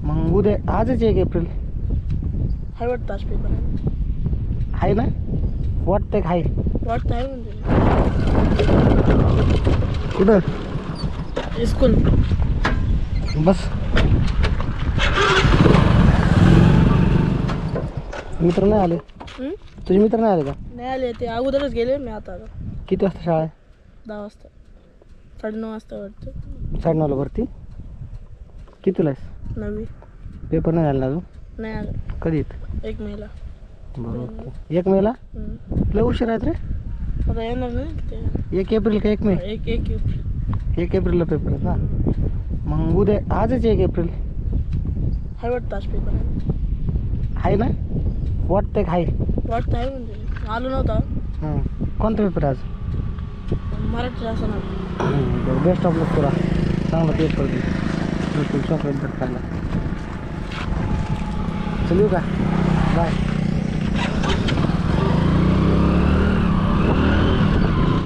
मग उद्या आजच 1 एप्रिल हाय वाटतं आज पेपर आहे. आहे ना वाटतंय का आहे वाटतं आहे म्हणजे कुठं स्कूल. बस मित्र नाही आले तुझे मित्र नाही आले का नाही आले ते अगोदरच गेले. मी आता आलो. किती वाजता शाळा आहे 10 वाजता 9:30 वाजता वाटतं. 9:30ला भरती कितीला आहेस 9वी. पेपर नाही झाला ना अजून नाही आलं. कधी येत 1 मेला. बरं ओके 1 मेला लय उशीर आहेत रे आता येणार नाही ते. 1 एप्रिल का 1 मे 1 एप्रिल. 1 एप्रिलला पेपर आहेत ना मग उद्या आजच 1 एप्रिल हाय वाटतं आज पेपर आहे. आहे ना वाटतंय का आहे वाटतं आहे म्हणजे आलो नव्हता. कोणता पेपर आहे आज मराठी असणार. बेस्ट ऑफ लक तुला चांगला पेपर दे चॉकलेट खायला चल येऊ का बाय